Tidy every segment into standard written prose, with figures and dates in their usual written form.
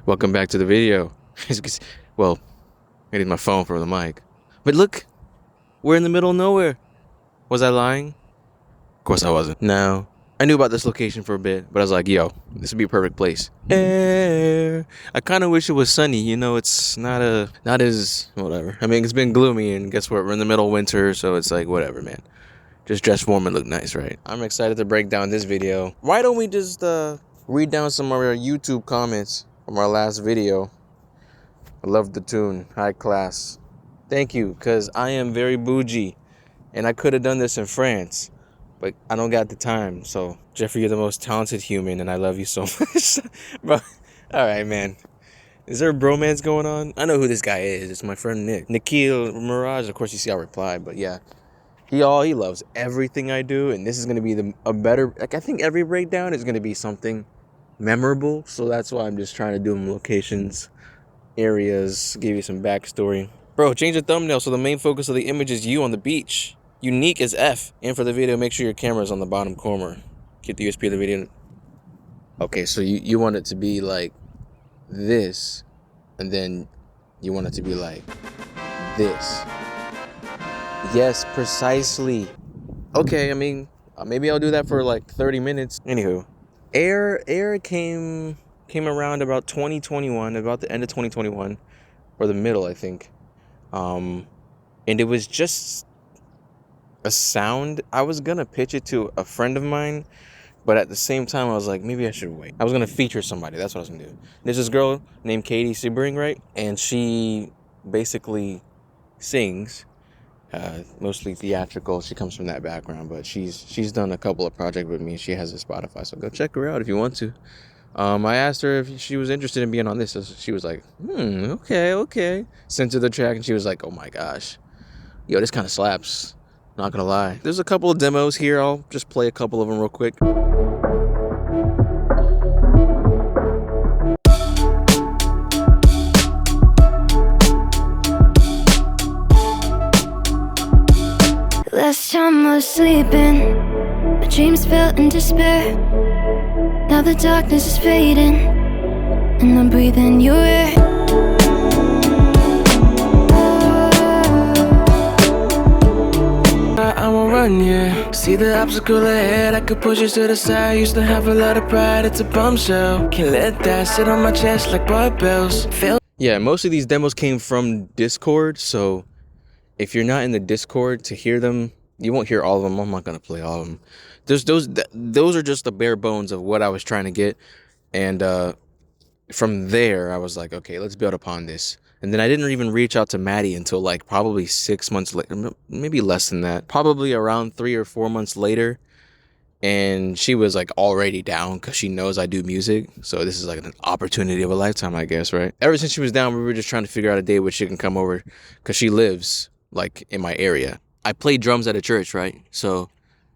Welcome back to the video. Well, I need my phone for the mic. But look, we're in the middle of nowhere. Was I lying? Of course I wasn't. No. I knew about this location for a bit, but I was like, yo, this would be a perfect place. Air. I kind of wish it was sunny. You know, it's not as, whatever. I mean, it's been gloomy, and guess what? We're in the middle of winter, so it's like, whatever, man. Just dress warm and look nice, right? I'm excited to break down this video. Why don't we just read down some of our YouTube comments from our last video? I love the tune, high class. Thank you, because I am very bougie, and I could have done this in France, but I don't got the time. So, Jeffrey, you're the most talented human, and I love you so much. Bro, all right, man. Is there a bromance going on? I know who this guy is. It's my friend Nick. Nikhil Mirage. Of course, you see I replied, but yeah. He loves everything I do, and this is going to be a better, like, I think every breakdown is going to be something memorable, so that's why I'm just trying to do them locations, areas, give you some backstory. Bro, change the thumbnail so the main focus of the image is you on the beach. Unique as F. And for the video, make sure your camera's on the bottom corner. Get the USB of the video. Okay, so you want it to be like this, and then you want it to be like this. Yes, precisely. Okay, I mean, maybe I'll do that for like 30 minutes. Anywho, Air came around about 2021, about the end of 2021, or the middle, I think. And it was just a sound. I was gonna pitch it to a friend of mine, but at the same time, I was like, maybe I should wait. I was gonna feature somebody. That's what I was gonna do. There's this girl named Katie Sebring, right? And she basically sings. Mostly theatrical. She comes from that background, but she's done a couple of projects with me. She has a Spotify, so go check her out if you want to. I asked her if she was interested in being on this. So she was like, okay. Sent her the track, and she was like, oh my gosh, yo, this kind of slaps. Not gonna lie. There's a couple of demos here. I'll just play a couple of them real quick. Last time I was sleeping, my dreams fell in despair. Now the darkness is fading, and I'm breathing your air. I won't run, yeah. See the obstacle ahead, I could push it to the side. Used to have a lot of pride, it's a bombshell. Can't let that sit on my chest like barbells. Yeah, most of these demos came from Discord, so if you're not in the Discord to hear them, you won't hear all of them. I'm not gonna play all of them. Those are just the bare bones of what I was trying to get, and from there I was like, okay, let's build upon this. And then I didn't even reach out to Maddie until like probably 6 months later, maybe less than that, probably around 3 or 4 months later. And she was like already down because she knows I do music. So this is like an opportunity of a lifetime, I guess, right? Ever since she was down, we were just trying to figure out a day where she can come over because she lives like in my area. I play drums at a church, right? So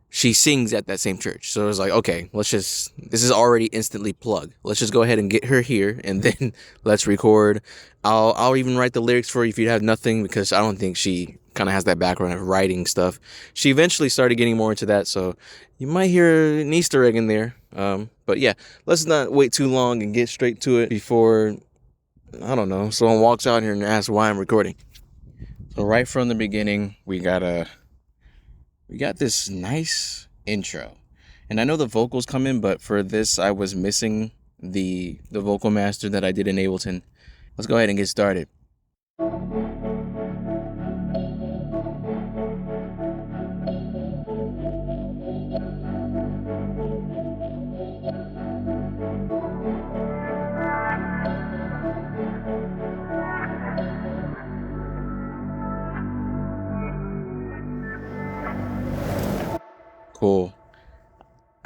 she sings at that same church. So it was like, okay, this is already instantly plugged. Let's just go ahead and get her here, and then let's record. I'll even write the lyrics for you if you have nothing, because I don't think she kind of has that background of writing stuff. She eventually started getting more into that, so you might hear an Easter egg in there. But yeah, let's not wait too long and get straight to it before, I don't know, someone walks out here and asks why I'm recording. So right from the beginning, we got this nice intro. And I know the vocals come in, but for this, I was missing the vocal master that I did in Ableton. Let's go ahead and get started. Cool.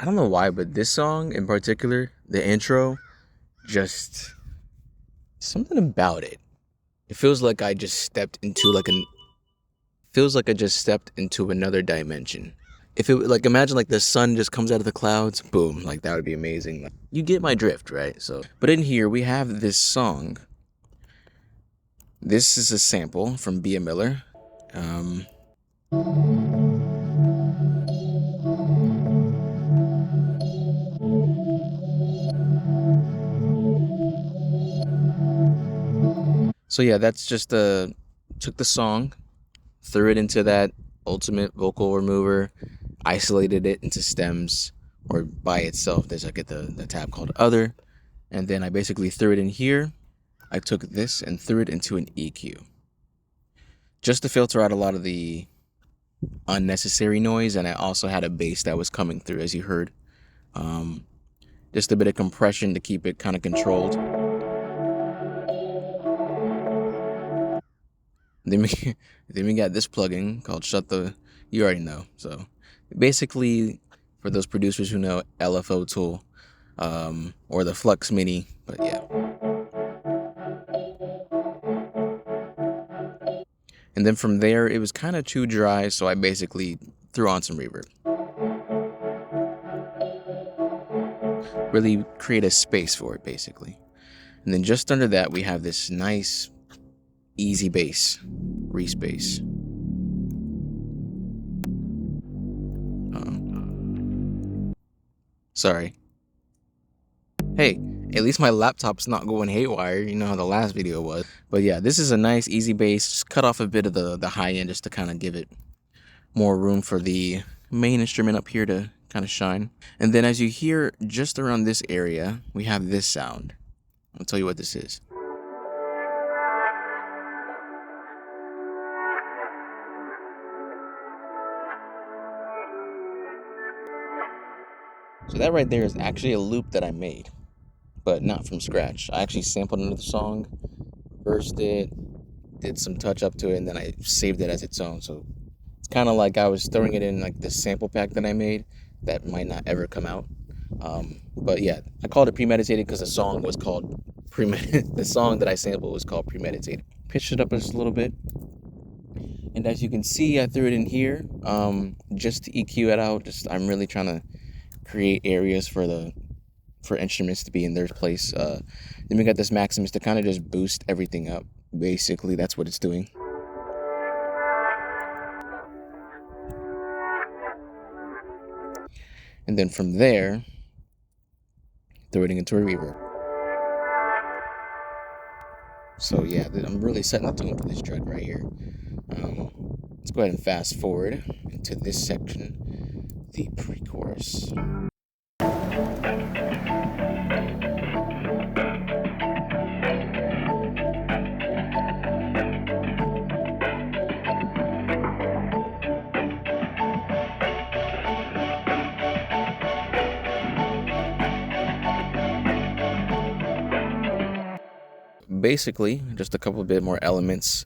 I don't know why, but this song in particular, the intro, just something about it. It feels like I just stepped into another dimension. If it like, imagine like the sun just comes out of the clouds, boom, like that would be amazing. Like, you get my drift, right? So, but in here we have this song. This is a sample from Bia Miller. So yeah, that's just took the song, threw it into that Ultimate Vocal Remover, isolated it into stems, or by itself. There's like the tab called Other, and then I basically threw it in here. I took this and threw it into an EQ, just to filter out a lot of the unnecessary noise. And I also had a bass that was coming through, as you heard. Just a bit of compression to keep it kind of controlled. Then we got this plugin called Shut the. You already know. So basically, for those producers who know LFO Tool, or the Flux Mini, but yeah. And then from there, it was kind of too dry, so I basically threw on some reverb. Really create a space for it, basically. And then just under that, we have this nice, easy bass, Reese bass. Sorry. Hey, at least my laptop's not going haywire. You know how the last video was. But yeah, this is a nice, easy bass. Just cut off a bit of the high end just to kind of give it more room for the main instrument up here to kind of shine. And then as you hear just around this area, we have this sound. I'll tell you what this is. So that right there is actually a loop that I made, but not from scratch. I actually sampled another song, reversed it, did some touch up to it, and then I saved it as its own. So it's kind of like I was throwing it in like the sample pack that I made that might not ever come out. But yeah, I called it Premeditated because the song was called the song that I sampled was called Premeditated. Pitched it up just a little bit. And as you can see, I threw it in here just to EQ it out. I'm really trying to create areas for instruments to be in their place. Then we got this Maximus to kind of just boost everything up. Basically, that's what it's doing. And then from there, throw it into a reverb. So yeah, I'm really setting the tone for this track right here. Let's go ahead and fast forward into this section, the pre-chorus. Basically, just a couple bit more elements.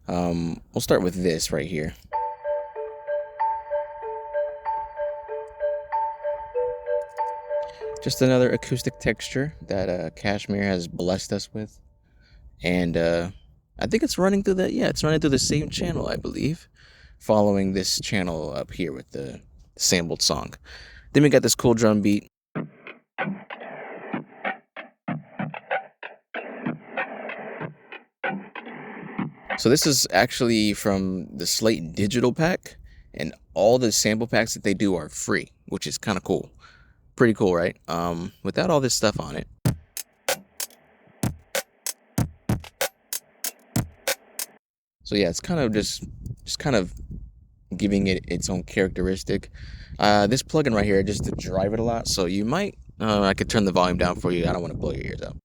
We'll start with this right here. Just another acoustic texture that Cashmere has blessed us with. And I think it's running through it's running through the same channel, I believe, following this channel up here with the sampled song. Then we got this cool drum beat. So this is actually from the Slate digital pack, and all the sample packs that they do are free, which is kind of cool. Pretty cool, right? Without all this stuff on it. So yeah, it's kind of just kind of giving it its own characteristic. This plugin right here, just to drive it a lot, so you might, I could turn the volume down for you. I don't want to blow your ears out.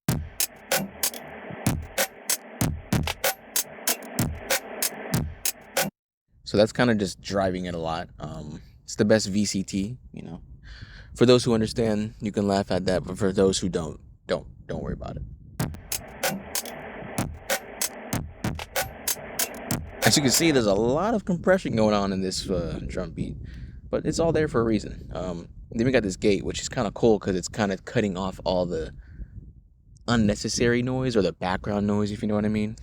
So that's kind of just driving it a lot. It's the best VCT, you know. For those who understand, you can laugh at that, but for those who don't worry about it. As you can see, there's a lot of compression going on in this drum beat, but it's all there for a reason. Then we got this gate, which is kind of cool because it's kind of cutting off all the unnecessary noise or the background noise, if you know what I mean.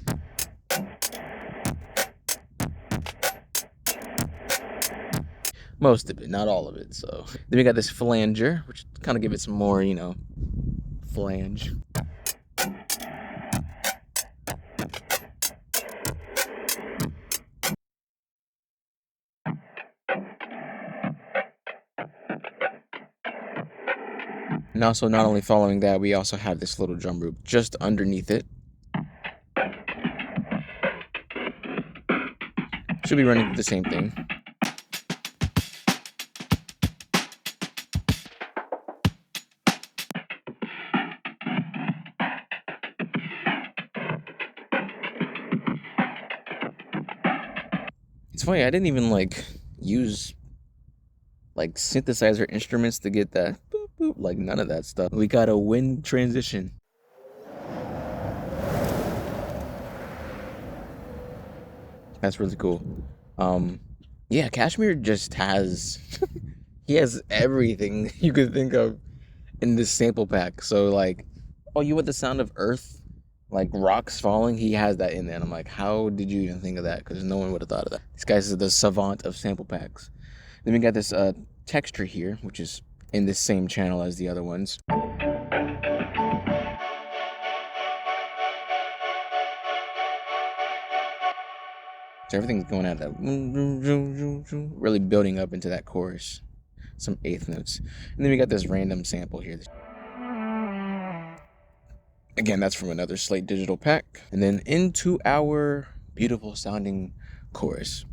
Most of it, not all of it. So then we got this flanger, which kind of give it some more, you know, flange. And also, not only following that, we also have this little drum loop just underneath it. Should be running the same thing. It's funny, I didn't even like use like synthesizer instruments to get that boop, boop, like none of that stuff. We got a wind transition. That's really cool. Yeah, Kashmir just has he has everything you could think of in this sample pack. So like, oh, you want the sound of earth, like rocks falling? He has that in there. And I'm like, how did you even think of that? Because no one would have thought of that. This guy's the savant of sample packs. Then we got this texture here, which is in the same channel as the other ones. So everything's going at that, really building up into that chorus. Some eighth notes. And then we got this random sample here. Again, that's from another Slate Digital pack. And then into our beautiful sounding chorus.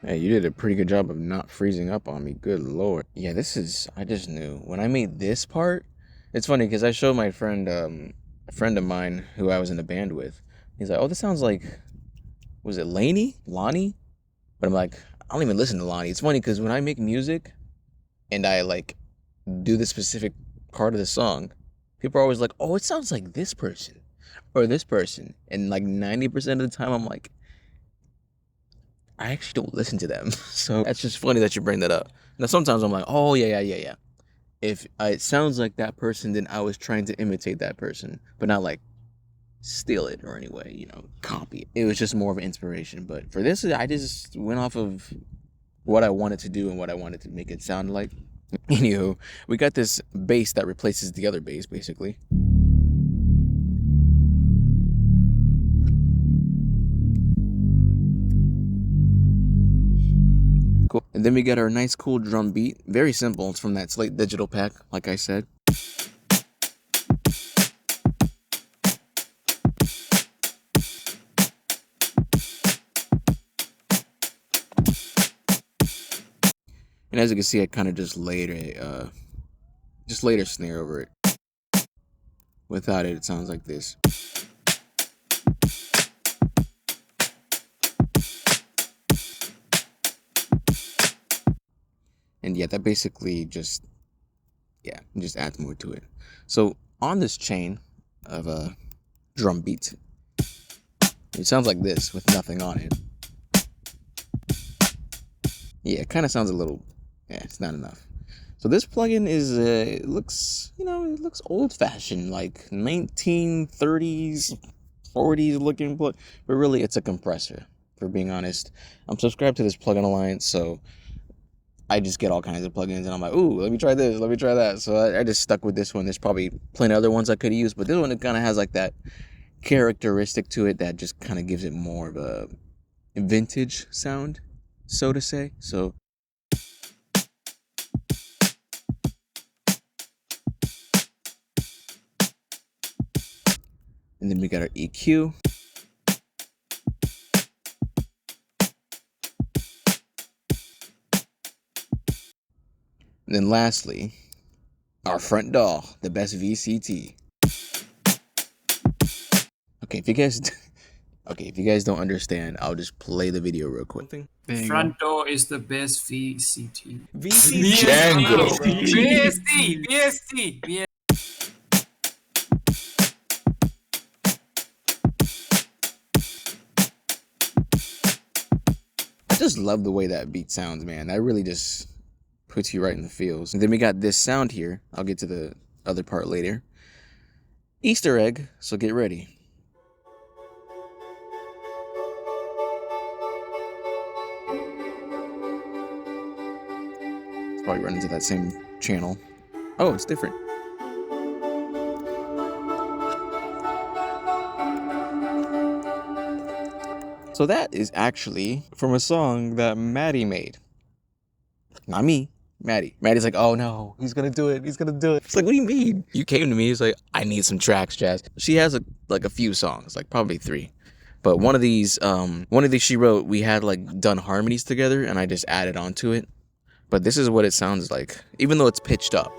Hey, you did a pretty good job of not freezing up on me. Good lord. Yeah, I just knew. When I made this part, it's funny because I showed my friend, a friend of mine who I was in a band with. He's like, oh, this sounds like, was it Lonnie? But I'm like, I don't even listen to Lonnie. It's funny because when I make music and I like do the specific part of the song, people are always like, oh, it sounds like this person or this person. And like 90% of the time, I'm like, I actually don't listen to them. So that's just funny that you bring that up. Now, sometimes I'm like, oh, yeah. If it sounds like that person, then I was trying to imitate that person, but not like steal it or anyway, copy it. It was just more of an inspiration. But for this, I just went off of what I wanted to do and what I wanted to make it sound like. Anywho, we got this bass that replaces the other bass, basically. Cool. And then we got our nice cool drum beat. Very simple. It's from that Slate Digital pack, like I said. And as you can see, I kind of just laid a snare over it. Without it, it sounds like this. And yeah, that basically just adds more to it. So on this chain of drum beat, it sounds like this with nothing on it. Yeah, it kind of sounds a little, it's not enough. So this plugin is, it looks old-fashioned, like 1930s, 40s looking, but really it's a compressor, for being honest. I'm subscribed to this Plugin Alliance, so I just get all kinds of plugins, and I'm like, ooh, let me try this, let me try that. So I just stuck with this one. There's probably plenty of other ones I could use, but this one, it kind of has like that characteristic to it that just kind of gives it more of a vintage sound, so to say. So and then we got our EQ. And then lastly, our front DAW, the best VCT. Okay, if you guys don't understand, I'll just play the video real quick. Front door is the best VCT. Django. VST. I just love the way that beat sounds, man. That really just puts you right in the feels. And then we got this sound here. I'll get to the other part later. Easter egg, so get ready. It's probably running to that same channel. Oh, it's different. So that is actually from a song that Maddie made. Not me, Maddie. Maddie's like, oh no, he's gonna do it. He's gonna do it. It's like, what do you mean? You came to me. He's like, I need some tracks, Jazz. She has a few songs, like probably 3. But one of these she wrote, we had like done harmonies together, and I just added onto it. But this is what it sounds like, even though it's pitched up.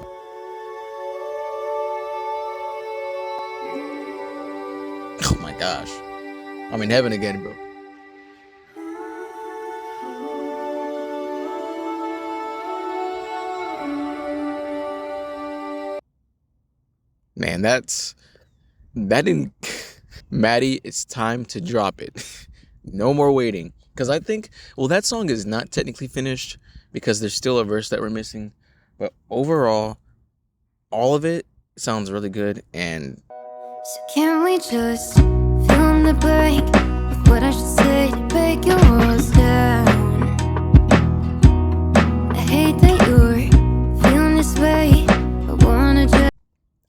Oh my gosh. I'm in heaven again, bro. Man, that didn't... Maddie, it's time to drop it. No more waiting. Because I think, well, that song is not technically finished because there's still a verse that we're missing. But overall, all of it sounds really good. And So can we just fill in the blank with what I should say to break your walls down? I hate that you're feeling this way. I wanna just...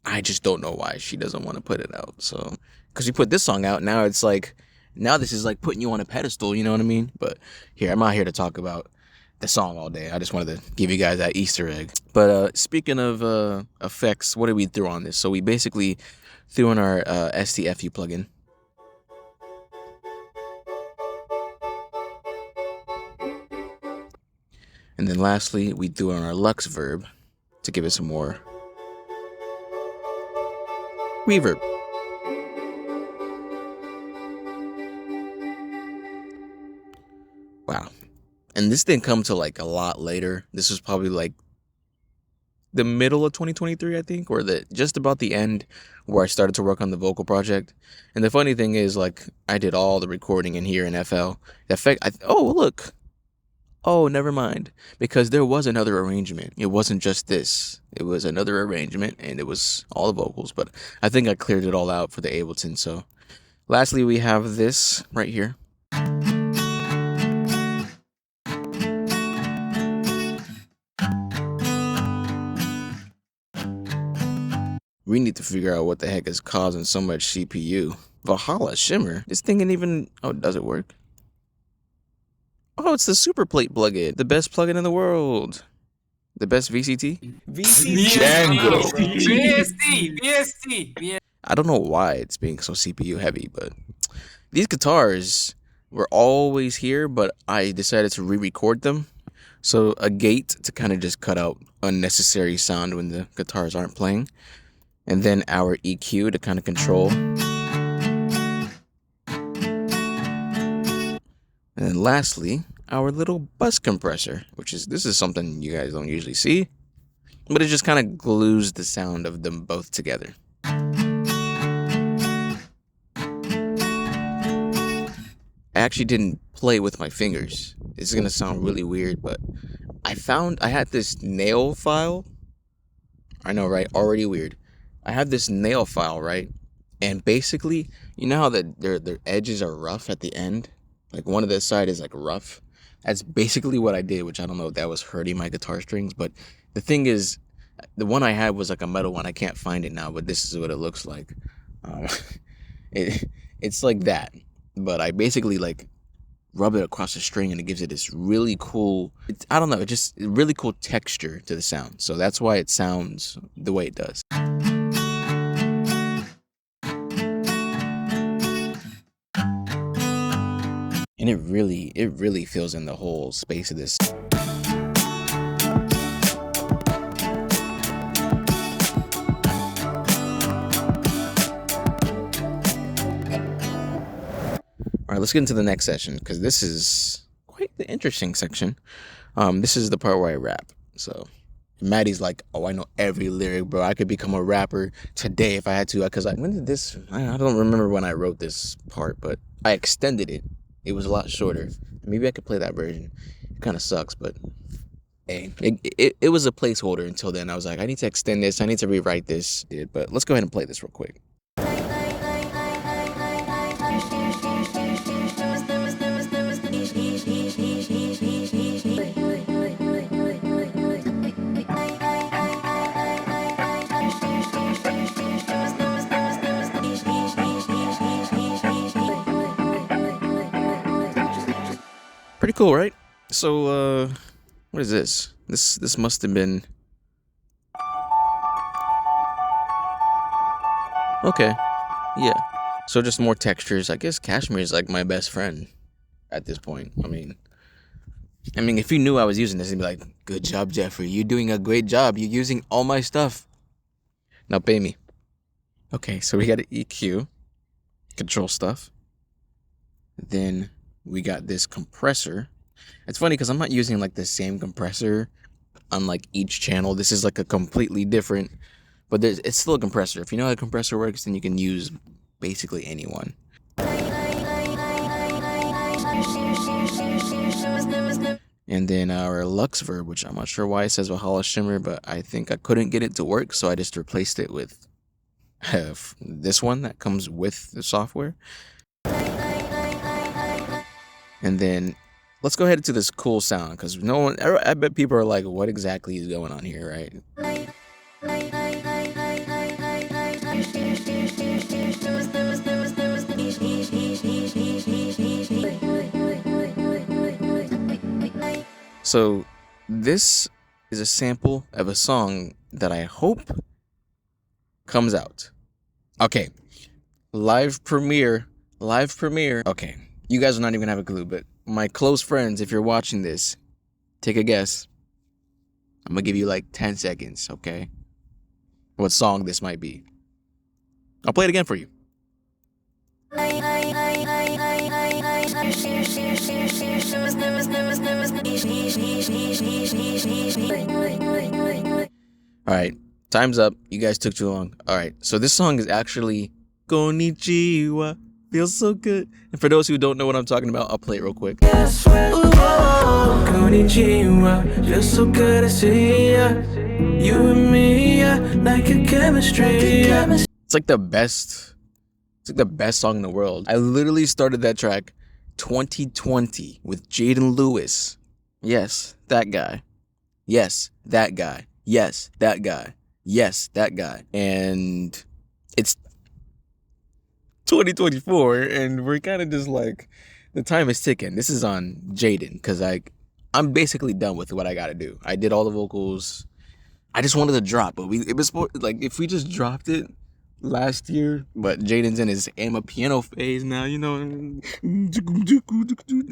I just don't know why she doesn't want to put it out. So, because you put this song out, now it's like, now this is like putting you on a pedestal, you know what I mean? But here, I'm not here to talk about the song all day. I just wanted to give you guys that Easter egg. But speaking of effects, what did we throw on this? So we basically threw in our STFU plugin. And then lastly, we threw in our Lux Verb to give it some more reverb. Wow. And this didn't come to like a lot later. This was probably like the middle of 2023, I think, or just about the end where I started to work on the vocal project. And the funny thing is, like, I did all the recording in here in FL. The effect, oh, look. Oh, never mind. Because there was another arrangement. It wasn't just this. It was another arrangement, and it was all the vocals. But I think I cleared it all out for the Ableton. So lastly, we have this right here. We need to figure out what the heck is causing so much CPU. Valhalla Shimmer? This thing ain't even... Oh, does it work? Oh, it's the Super Plate plugin. The best plugin in the world. The best VCT? VST. I don't know why it's being so CPU heavy, but these guitars were always here, but I decided to re-record them. So a gate to kind of just cut out unnecessary sound when the guitars aren't playing. And then our EQ to kind of control. And then lastly, our little bus compressor, this is something you guys don't usually see, but it just kind of glues the sound of them both together. I actually didn't play with my fingers. This is gonna sound really weird, but I had this nail file. I know, right? Already weird. I have this nail file, right? And basically, you know how their edges are rough at the end? Like one of the side is like rough. That's basically what I did, which I don't know if that was hurting my guitar strings. But the thing is, the one I had was like a metal one. I can't find it now, but this is what it looks like. It's like that. But I basically like rub it across the string and it gives it this really cool, just really cool texture to the sound. So that's why it sounds the way it does. And it really fills in the whole space of this. All right, let's get into the next section because this is quite the interesting section. This is the part where I rap. So Maddie's like, oh, I know every lyric, bro. I could become a rapper today if I had to. Because when did this? I don't remember when I wrote this part, but I extended it. It was a lot shorter. Maybe I could play that version. It kind of sucks, but hey, it was a placeholder until then. I was like, I need to extend this. I need to rewrite this. But let's go ahead and play this real quick. Pretty cool, right? So, what is this? This must have been... Okay, yeah. So just more textures. I guess Cashmere is like my best friend at this point. I mean, if you knew I was using this, you'd be like, good job, Jeffrey. You're doing a great job. You're using all my stuff. Now pay me. Okay, so we got an EQ. Control stuff. Then we got this compressor. It's funny because I'm not using like the same compressor on like each channel. This is like a completely different, but it's still a compressor. If you know how a compressor works, then you can use basically anyone. And then our Luxverb, which I'm not sure why it says Valhalla Shimmer, but I think I couldn't get it to work, so I just replaced it with this one that comes with the software. And then let's go ahead into this cool sound, because I bet people are like, what exactly is going on here, right? So this is a sample of a song that I hope comes out. Okay, live premiere. Okay, you guys are not even gonna have a clue, but my close friends, if you're watching this, take a guess. I'm gonna give you like 10 seconds, okay? What song this might be. I'll play it again for you. Alright, time's up. You guys took too long. Alright, so this song is actually Konnichiwa. Feels so good. And for those who don't know what I'm talking about, I'll play it real quick. Konnichiwa, feels so good to see ya. You and me, like a chemistry. It's like the best song in the world. I literally started that track 2020 with Jaden Lewis. Yes, that guy. Yes, that guy. Yes, that guy. Yes, that guy. And it's 2024, and we're kind of just like, the time is ticking. This is on Jaden, because I'm basically done with what I gotta do. I did all the vocals. I just wanted to drop, but it was like, if we just dropped it last year, but Jaden's in his am a piano phase now, you know.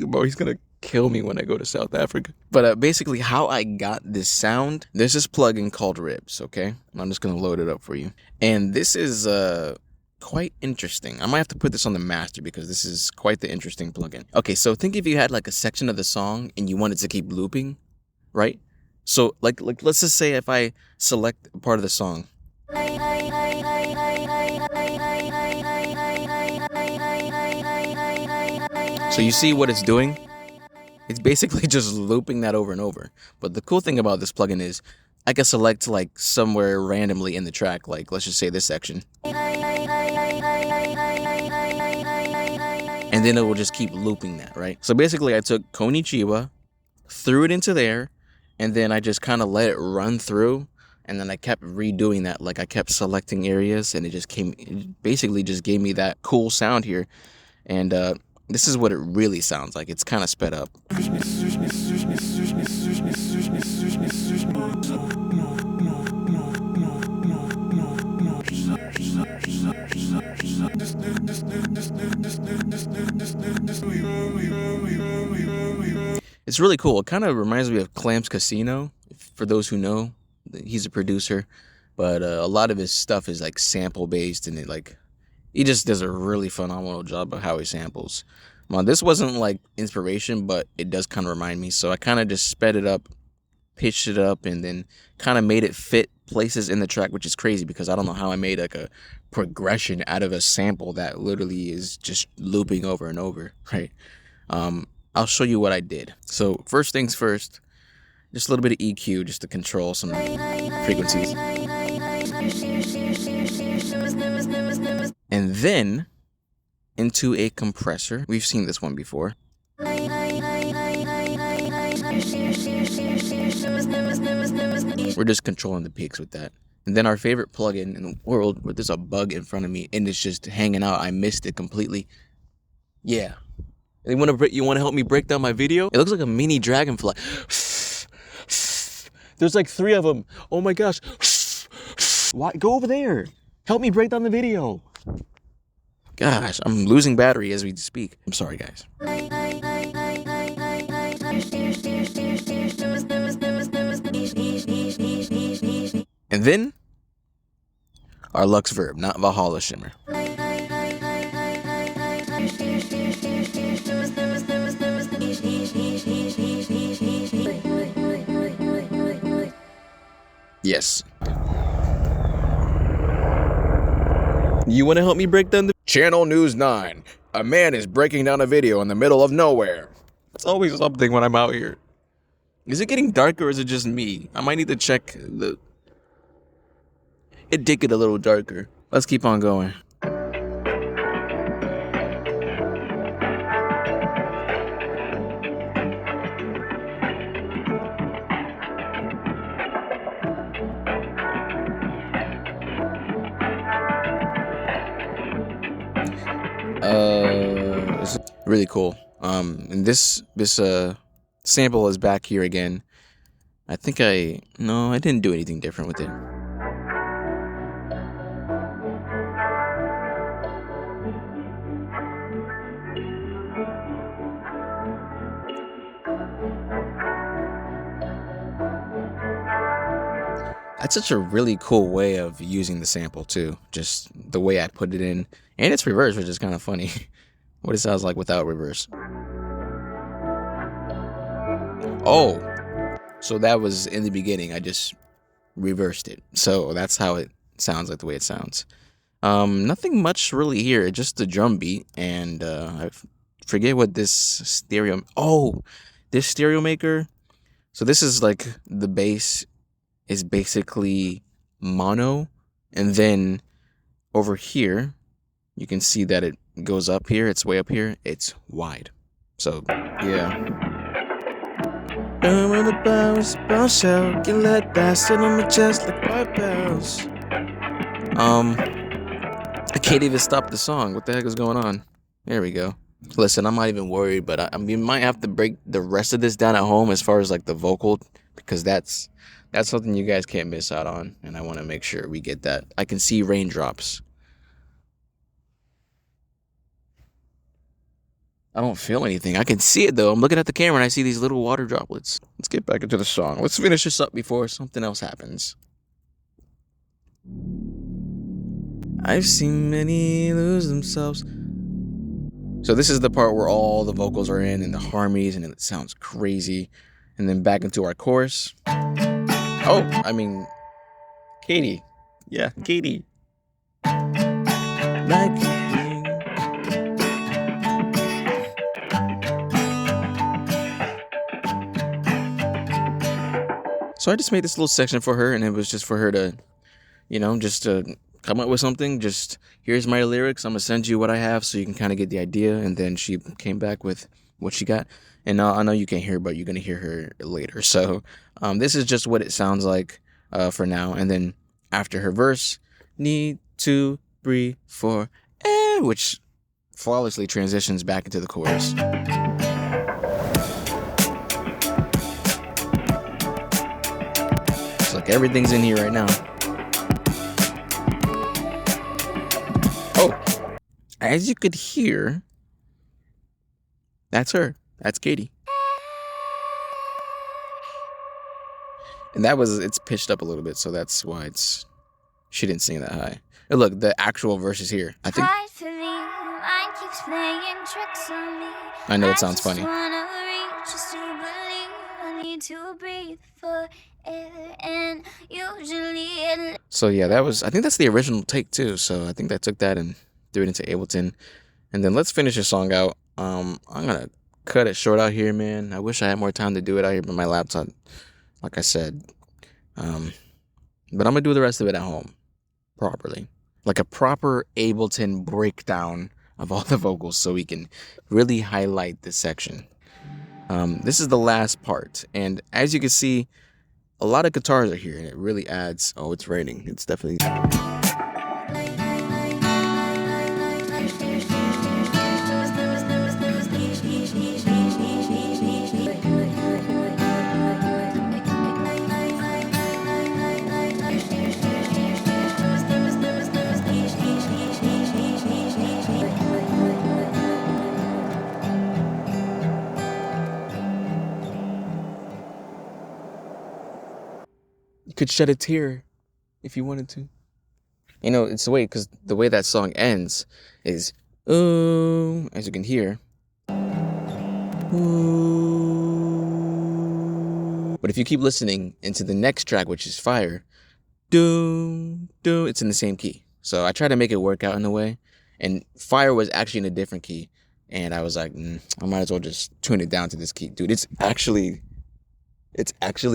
Bro, he's gonna kill me when I go to South Africa. But basically how I got this sound, there's this plugin called Ribs, okay? I'm just gonna load it up for you. And this is quite interesting. I might have to put this on the master because this is quite the interesting plugin. Okay, so think if you had like a section of the song and you wanted to keep looping, right? So like let's just say if I select a part of the song. So you see what it's doing? It's basically just looping that over and over. But the cool thing about this plugin is I can select like somewhere randomly in the track, like let's just say this section. And then it will just keep looping that, right? So basically I took Konnichiwa, threw it into there, and then I just kind of let it run through. And then I kept redoing that. Like I kept selecting areas, and it basically just gave me that cool sound here. And this is what it really sounds like. It's kind of sped up. It's really cool. It kind of reminds me of Clams Casino, for those who know. He's a producer, but a lot of his stuff is like sample based, and he just does a really phenomenal job of how he samples. Well, this wasn't like inspiration, but it does kind of remind me. So I kind of just sped it up, pitched it up, and then kind of made it fit places in the track, which is crazy because I don't know how I made like a progression out of a sample that literally is just looping over and over, right? I'll show you what I did. So first things first, just a little bit of EQ just to control some frequencies. And then into a compressor. We've seen this one before. We're just controlling the peaks with that. And then our favorite plugin in the world, where there's a bug in front of me and it's just hanging out. I missed it completely. Yeah. You want to help me break down my video? It looks like a mini dragonfly. There's like 3 of them. Oh my gosh. Why? Go over there. Help me break down the video. Gosh, I'm losing battery as we speak. I'm sorry, guys. And then, our Lux Verb, not Valhalla Shimmer. Yes. You want to help me break down the... Channel News 9. A man is breaking down a video in the middle of nowhere. It's always something when I'm out here. Is it getting darker or is it just me? I might need to check the... It did get a little darker. Let's keep on going. It's really cool. And this sample is back here again. I think I didn't do anything different with it. That's such a really cool way of using the sample too. Just the way I put it in. And it's reverse, which is kind of funny. What it sounds like without reverse. Oh, so that was in the beginning. I just reversed it. So that's how it sounds, like the way it sounds. Nothing much really here. Just the drum beat. And I forget what this stereo... Oh, this stereo maker. So this is like the bass is basically mono. And then over here, you can see that it goes up here. It's way up here. It's wide. So, yeah. Bounce out, can let that sit on my chest like white bells. I can't even stop the song. What the heck is going on? There we go. Listen, I'm not even worried, but I might have to break the rest of this down at home as far as like the vocal, because that's something you guys can't miss out on, and I want to make sure we get that. I can see raindrops. I don't feel anything. I can see it though. I'm looking at the camera and I see these little water droplets. Let's get back into the song. Let's finish this up before something else happens. I've seen many lose themselves. So this is the part where all the vocals are in and the harmonies and it sounds crazy. And then back into our chorus. Oh, I mean, Katie. Yeah, Katie. Like So I just made this little section for her, and it was just for her to, just to come up with something. Just, here's my lyrics. I'm going to send you what I have so you can kind of get the idea. And then she came back with what she got. And I know you can't hear, but you're going to hear her later. So this is just what it sounds like for now. And then after her verse, need to breathe for air, which flawlessly transitions back into the chorus. Like everything's in here right now. Oh, as you could hear, that's her. That's Katie. And it's pitched up a little bit, so that's why she didn't sing that high. And look, the actual verse is here. I think. I know it sounds funny. So yeah, I think that's the original take too. So I think I took that and threw it into Ableton. And then let's finish this song out. I'm gonna cut it short out here, man. I wish I had more time to do it out here, but my laptop, like I said. But I'm gonna do the rest of it at home properly, like a proper Ableton breakdown of all the vocals, so we can really highlight this section. This is the last part, and as you can see, a lot of guitars are here, and it really adds. Oh, it's raining. It's definitely. You could shed a tear if you wanted to. You know, it's the way, because the way that song ends is, ooh, as you can hear. Ooh. But if you keep listening into the next track, which is Fire, it's in the same key. So I tried to make it work out in a way. And Fire was actually in a different key. And I was like, I might as well just tune it down to this key. Dude, it's actually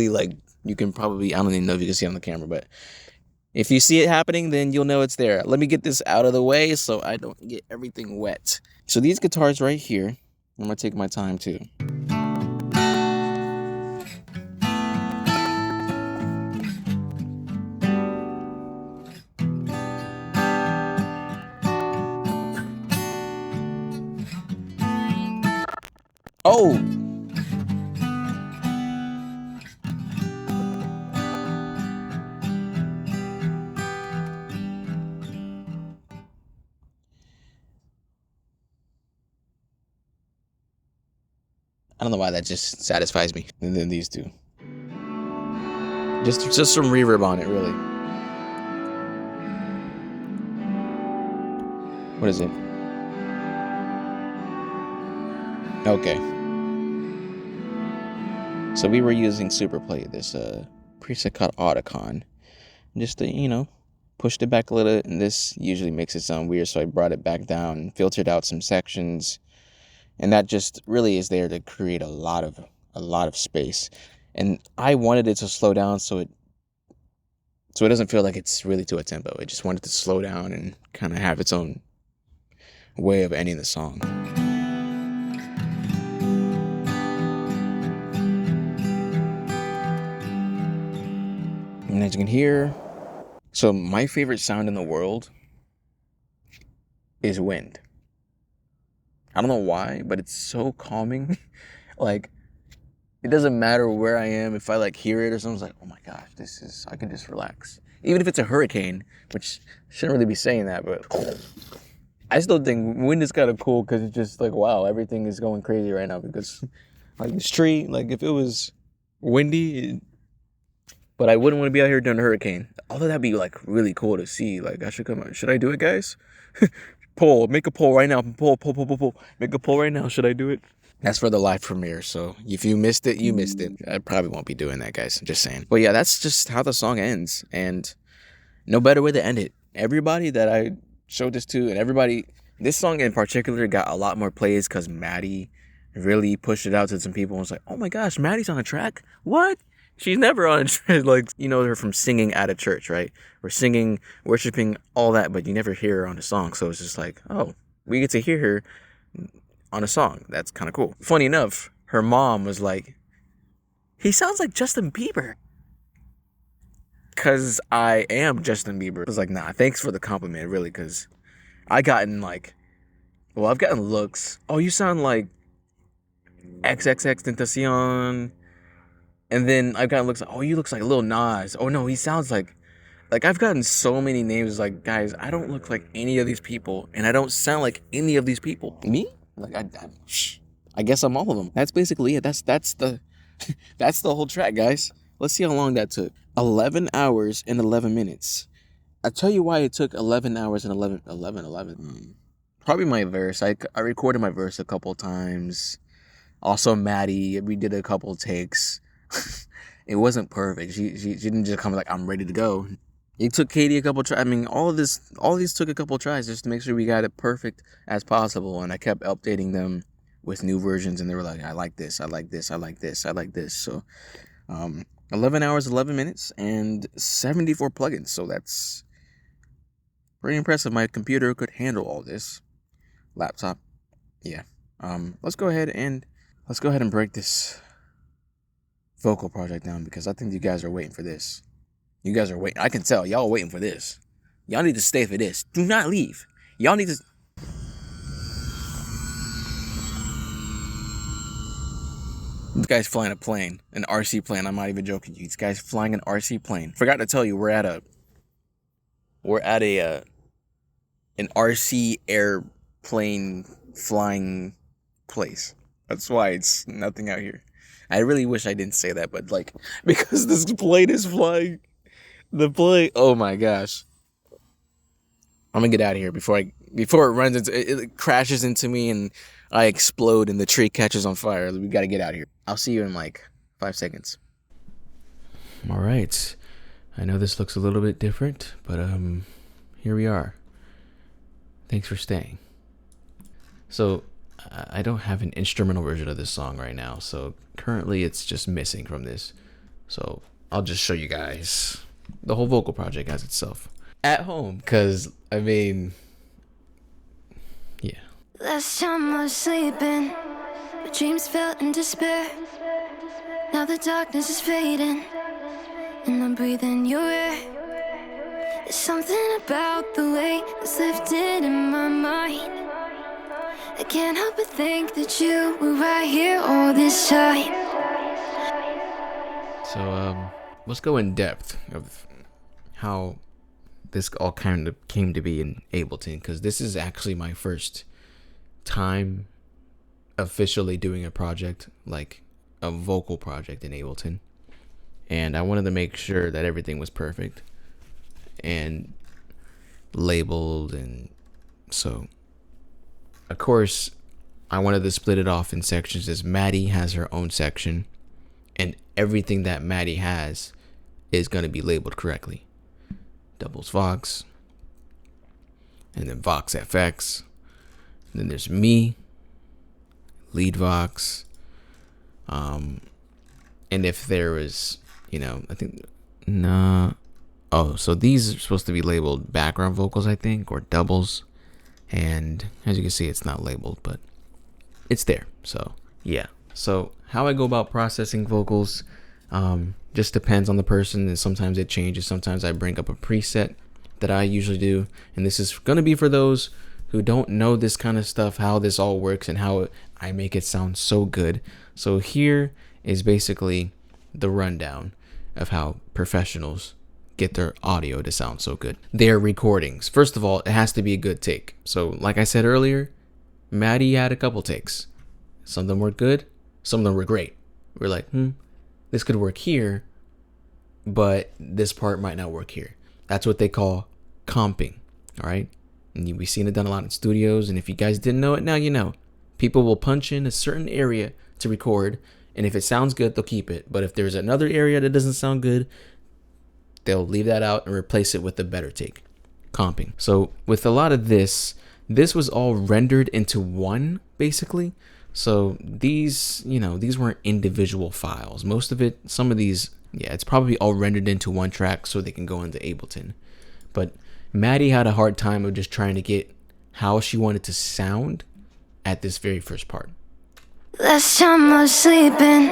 like, you can probably, I don't even know if you can see it on the camera, but if you see it happening, then you'll know it's there. Let me get this out of the way so I don't get everything wet. So these guitars right here, I'm going to take my time too. Oh! I don't know why that just satisfies me. And then these two. Just some reverb on it, really. What is it? Okay. So we were using Superplay, this preset called Audicon. Just to, pushed it back a little, and this usually makes it sound weird, so I brought it back down, filtered out some sections, and that just really is there to create a lot of space. And I wanted it to slow down so it doesn't feel like it's really to a tempo. I just wanted to slow down and kind of have its own way of ending the song. And as you can hear, so my favorite sound in the world is wind. I don't know why, but it's so calming. Like, it doesn't matter where I am. If I hear it or something, it's like, oh my gosh, I can just relax. Even if it's a hurricane, which shouldn't really be saying that, but I still think wind is kind of cool because it's just like, wow, everything is going crazy right now because this tree, if it was windy, but I wouldn't want to be out here during a hurricane. Although that'd be really cool to see. I should come out. Should I do it, guys? Poll. Make a poll right now. Poll. Make a poll right now. Should I do it? That's for the live premiere. So if you missed it, you missed it. I probably won't be doing that, guys. I'm just saying. But yeah, that's just how the song ends. And no better way to end it. Everybody that I showed this to, and this song in particular got a lot more plays because Maddie really pushed it out to some people and was like, oh my gosh, Maddie's on a track? What? She's never on a track. Her from singing at a church, right? Or singing, worshiping, all that, but you never hear her on a song. So it's just like, oh, we get to hear her on a song. That's kind of cool. Funny enough, her mom was like, he sounds like Justin Bieber. Because I am Justin Bieber. I was like, nah, thanks for the compliment, really, because I've gotten looks. Oh, you sound like XXX Tentacion. And then I've gotten looks like, oh, you looks like Lil Nas. Oh, no, he sounds like I've gotten so many names. Guys, I don't look like any of these people. And I don't sound like any of these people. Me? I guess I'm all of them. That's basically it. That's the whole track, guys. Let's see how long that took. 11 hours and 11 minutes. I'll tell you why it took 11 hours and 11. Probably my verse. I recorded my verse a couple times. Also, Maddie, we did a couple takes. It wasn't perfect. She didn't just come I'm ready to go. It took Katie a couple tries. all of these took a couple tries just to make sure we got it perfect as possible. And I kept updating them with new versions, and they were like, I like this, I like this, I like this, I like this. So, 11 hours, 11 minutes, and 74 plugins. So that's pretty impressive. My computer could handle all this. Laptop, yeah. Let's go ahead and break this vocal project down because I think you guys are waiting for this. You guys are waiting. I can tell y'all are waiting for this. Y'all need to stay for this. Do not leave. Y'all need to. This guy's flying a plane, an RC plane. I'm not even joking. This guy's flying an RC plane. Forgot to tell you, we're at an RC airplane flying place. That's why it's nothing out here. I really wish I didn't say that, but like, because this plane is flying. The plane, oh my gosh. I'm gonna get out of here before it runs into it crashes into me and I explode and the tree catches on fire. We gotta get out of here. I'll see you in like 5 seconds. All right. I know this looks a little bit different, but here we are. Thanks for staying. So I don't have an instrumental version of this song right now, so currently it's just missing from this. So I'll just show you guys the whole vocal project as itself at home, because I mean, yeah. Last time I was sleeping, my dreams felt in despair. Now the darkness is fading, and I'm breathing your air. There's something about the way it's lifted in my mind. I can't help but think that you were right here all this time. So let's go in depth of how this all kind of came to be in Ableton, because this is actually my first time officially doing a project, like a vocal project in Ableton, and I wanted to make sure that everything was perfect and labeled, and so of course I wanted to split it off in sections, as Maddie has her own section and everything that Maddie has is going to be labeled correctly. Doubles Vox, and then Vox FX, and then there's me, lead Vox, and if there was, I think, so these are supposed to be labeled background vocals, I think, or doubles, and as you can see, it's not labeled, but it's there. So yeah. So how I go about processing vocals just depends on the person, and sometimes it changes. Sometimes I bring up a preset that I usually do, and this is going to be for those who don't know this kind of stuff, how this all works and how I make it sound so good. So here is basically the rundown of how professionals get their audio to sound so good. Their recordings. First of all, it has to be a good take. So like I said earlier, Maddie had a couple takes. Some of them were good, some of them were great. We're like, this could work here, but this part might not work here. That's what they call comping, all right? And we've seen it done a lot in studios, and if you guys didn't know it, now you know. People will punch in a certain area to record, and if it sounds good, they'll keep it. But if there's another area that doesn't sound good, they'll leave that out and replace it with a better take. Comping. So with a lot of this was all rendered into one, basically. So these weren't individual files. Most of it, some of these, it's probably all rendered into one track so they can go into Ableton. But Maddie had a hard time of just trying to get how she wanted to sound at this very first part. Last time I was sleeping.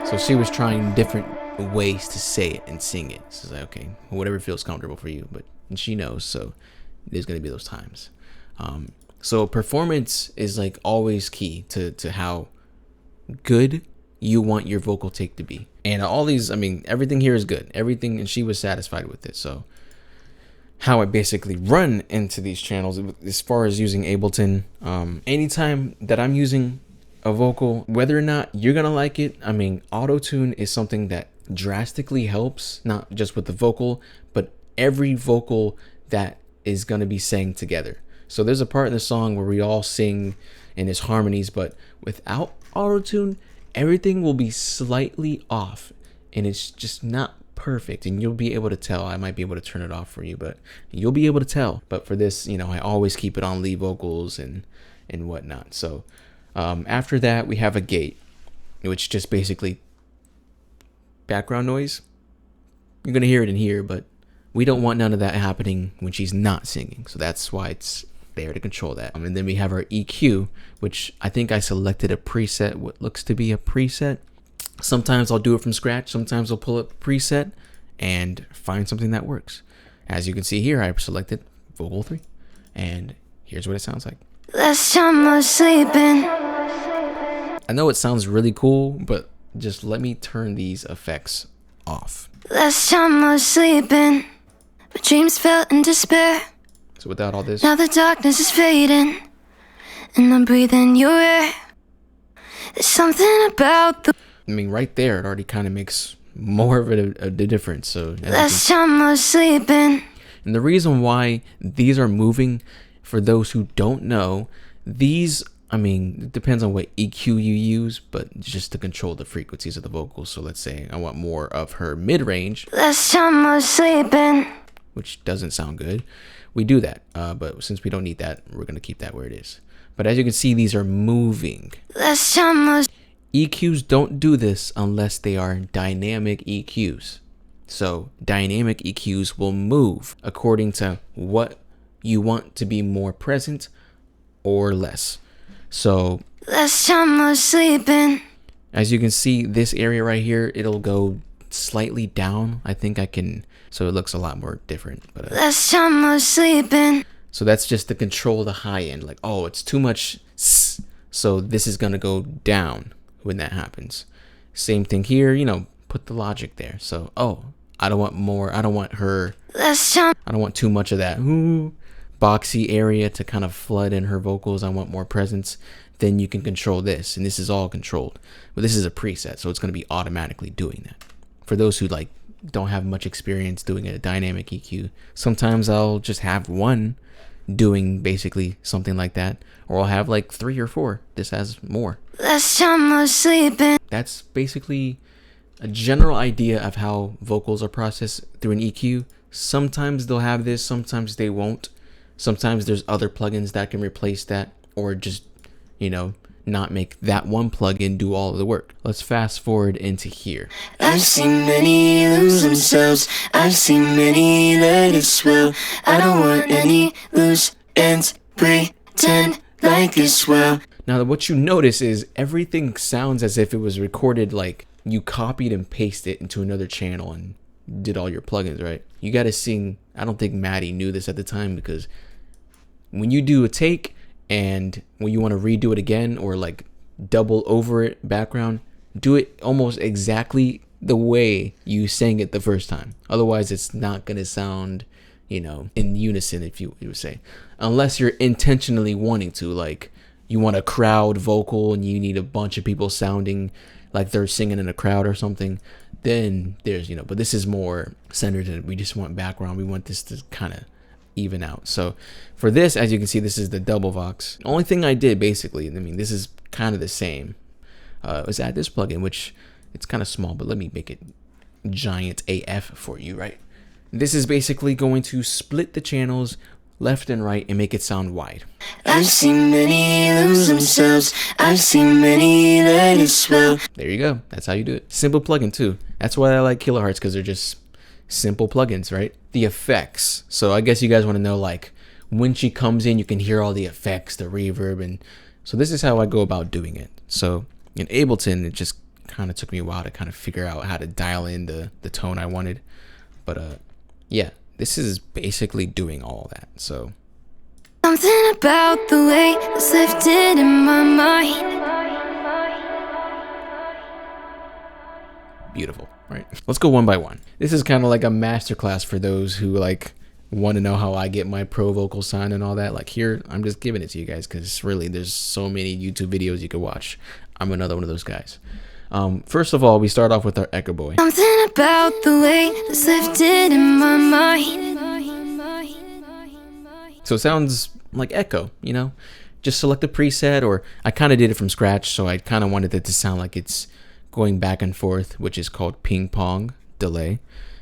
So she was trying different ways to say it and sing it. So it's like, okay, whatever feels comfortable for you, and she knows, so there's gonna be those times. So performance is like always key to how good you want your vocal take to be. And all these, everything here is good. Everything, and she was satisfied with it. So how I basically run into these channels as far as using Ableton, anytime that I'm using a vocal, whether or not you're gonna like it, auto-tune is something that drastically helps, not just with the vocal, but every vocal that is gonna be sang together. So there's a part in the song where we all sing in its harmonies, but without auto-tune, everything will be slightly off, and it's just not perfect, and you'll be able to tell. I might be able to turn it off for you, but you'll be able to tell. But for this, I always keep it on lead vocals and whatnot. So after that, we have a gate, which just basically background noise. You're gonna hear it in here, but we don't want none of that happening when she's not singing. So that's why it's there to control that. And then we have our EQ, which I think I selected a preset, what looks to be a preset. Sometimes I'll do it from scratch. Sometimes I'll pull up a preset and find something that works. As you can see here, I selected Vocal 3, and here's what it sounds like. Last time I was sleeping. I know it sounds really cool, but just let me turn these effects off. Last time I was sleeping, my dreams felt in despair. So without all this, Now the darkness is fading, and I'm breathing your air. There's something about the I mean, right there, it already kind of makes more of a difference. So, as you can last time I was sleeping. And the reason why these are moving, for those who don't know, these, I mean, it depends on what EQ you use, but just to control the frequencies of the vocals. So let's say I want more of her mid-range, Last time I was sleeping. which doesn't sound good. We do that, but since we don't need that, we're going to keep that where it is. But as you can see, these are moving. Last time I was EQs don't do this unless they are dynamic EQs. So dynamic EQs will move according to what you want to be more present or less. So last time I was sleeping. as you can see, this area right here, it'll go slightly down. I think I can, so it looks a lot more different. But Last time I was sleeping. so that's just to control the high end. Like, oh, it's too much. So this is gonna go down when that happens. Same thing here, you know, put the logic there. So, oh, I don't want more. I don't want her. Last time I don't want too much of that boxy area to kind of flood in her vocals. I want more presence. Then you can control this, and this is all controlled. But this is a preset, so it's going to be automatically doing that. For those who like don't have much experience doing a dynamic EQ, sometimes I'll just have one doing basically something like that, or I'll have like 3 or 4. This has more. last time I was sleeping. That's basically a general idea of how vocals are processed through an EQ. Sometimes they'll have this, sometimes they won't. Sometimes there's other plugins that can replace that, or just, you know, not make that one plugin do all of the work. Let's fast forward into here. I've seen many lose themselves. I've seen many let it swell. I don't want any loose ends. Pretend like it's well. Now, what you notice is everything sounds as if it was recorded, like you copied and pasted it into another channel and did all your plugins, right? You got to sing. I don't think Maddie knew this at the time, because when you do a take and when you want to redo it again, or like double over it background, do it almost exactly the way you sang it the first time. Otherwise, it's not going to sound, you know, in unison, if you would say, unless you're intentionally wanting to, like you want a crowd vocal and you need a bunch of people sounding like they're singing in a crowd or something. Then there's, you know, but this is more centered in, we just want background. We want this to kind of even out. So for this, as you can see, this is the double Vox. Only thing I did basically, I mean, this is kind of the same, was add this plugin, which it's kind of small, but let me make it giant AF for you, right? This is basically going to split the channels left and right and make it sound wide. I've seen many lose themselves. I've seen many let it swell. There you go. That's how you do it. Simple plugin too. That's why I like Kilohertz, because they're just simple plugins, right? The effects. So I guess you guys want to know, like, when she comes in, you can hear all the effects, the reverb, and so this is how I go about doing it. So in Ableton, it just kind of took me a while to kind of figure out how to dial in the tone I wanted. But yeah, this is basically doing all that. So Something about the way it's lifted in my mind. beautiful, right? Let's go one by one. This is kind of like a masterclass for those who like want to know how I get my pro vocal sound and all that. Like here, I'm just giving it to you guys because really there's so many YouTube videos you could watch. I'm another one of those guys. First of all, we start off with our Echo Boy. Something about the way it's lifted in my mind. So it sounds like Echo, you know? Just select a preset, or I kind of did it from scratch, so I kind of wanted it to sound like it's going back and forth, which is called ping pong delay.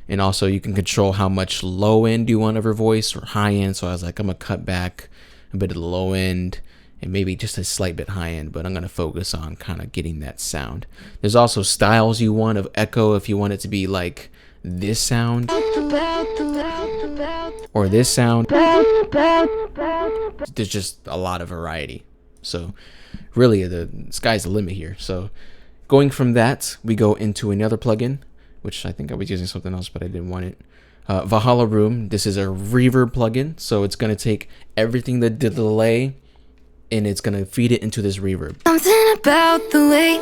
And also you can control how much low end you want of her voice or high end. So I was like, I'm gonna cut back a bit of the low end and maybe just a slight bit high end, but I'm gonna focus on kind of getting that sound. There's also styles you want of echo, if you want it to be like this sound or this sound. There's just a lot of variety. So really the sky's the limit here. So going from that, we go into another plugin, which I think I was using something else, but I didn't want it. Valhalla Room. This is a reverb plugin, so it's gonna take everything that the delay, and it's gonna feed it into this reverb. Something about the way.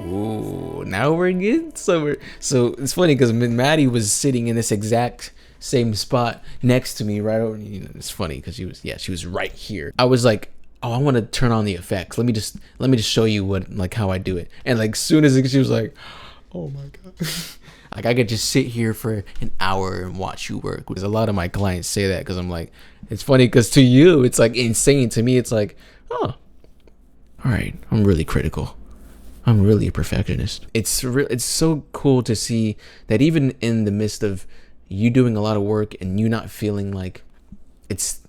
Ooh, now we're getting somewhere. So it's funny because Maddie was sitting in this exact same spot next to me, right over. You know, it's funny because she was right here. I was like, oh, I want to turn on the effects. Let me just show you how I do it. And like soon as she was like, oh my god. Like I could just sit here for an hour and watch you work. Because a lot of my clients say that because I'm like, it's funny because to you it's like insane. To me it's like, oh, all right, I'm really critical. I'm really a perfectionist. It's so cool to see that even in the midst of you doing a lot of work and you not feeling like it's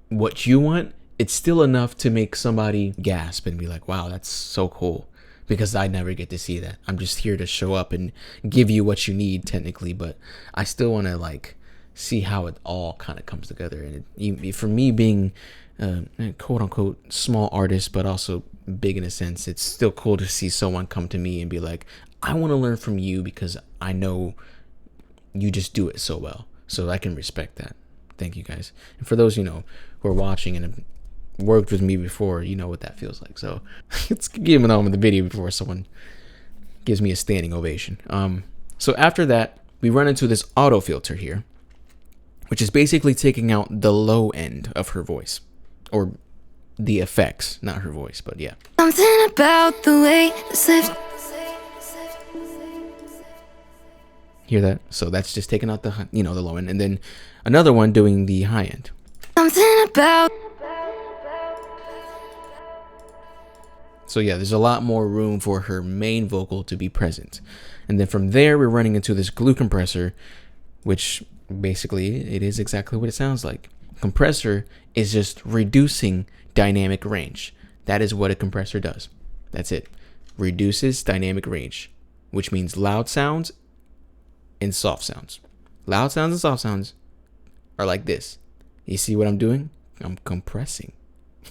what you want, it's still enough to make somebody gasp and be like, wow, that's so cool. Because I never get to see that. I'm just here to show up and give you what you need technically, but I still want to like see how it all kind of comes together. And for me being quote unquote small artist, but also big in a sense, it's still cool to see someone come to me and be like, I want to learn from you because I know you just do it so well. So I can respect that. Thank you guys. And for those, who are watching and have worked with me before, you know what that feels like. So it's giving on with the video before someone gives me a standing ovation. So after that, we run into this auto filter here, which is basically taking out the low end of her voice, or the effects, not her voice, but yeah. Something about the way this lift. Hear that? So that's just taking out the the low end, and then another one doing the high end. Something about. So yeah, there's a lot more room for her main vocal to be present. And then from there, we're running into this glue compressor, which basically it is exactly what it sounds like. Compressor is just reducing dynamic range. That is what a compressor does. That's it. Reduces dynamic range, which means loud sounds and soft sounds. Loud sounds and soft sounds are like this. You see what I'm doing? I'm compressing.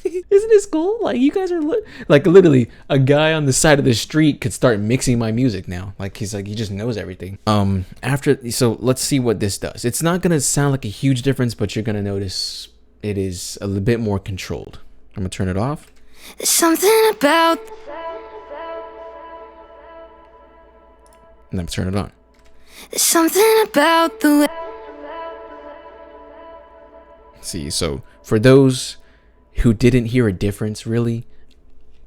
Isn't this cool? Like you guys are like literally a guy on the side of the street could start mixing my music now. Like he just knows everything. So let's see what this does. It's not gonna sound like a huge difference, but you're gonna notice it is a little bit more controlled. I'm gonna turn it off. There's something about. And I'm gonna turn it on. There's something about the way. See, so for those who didn't hear a difference, really,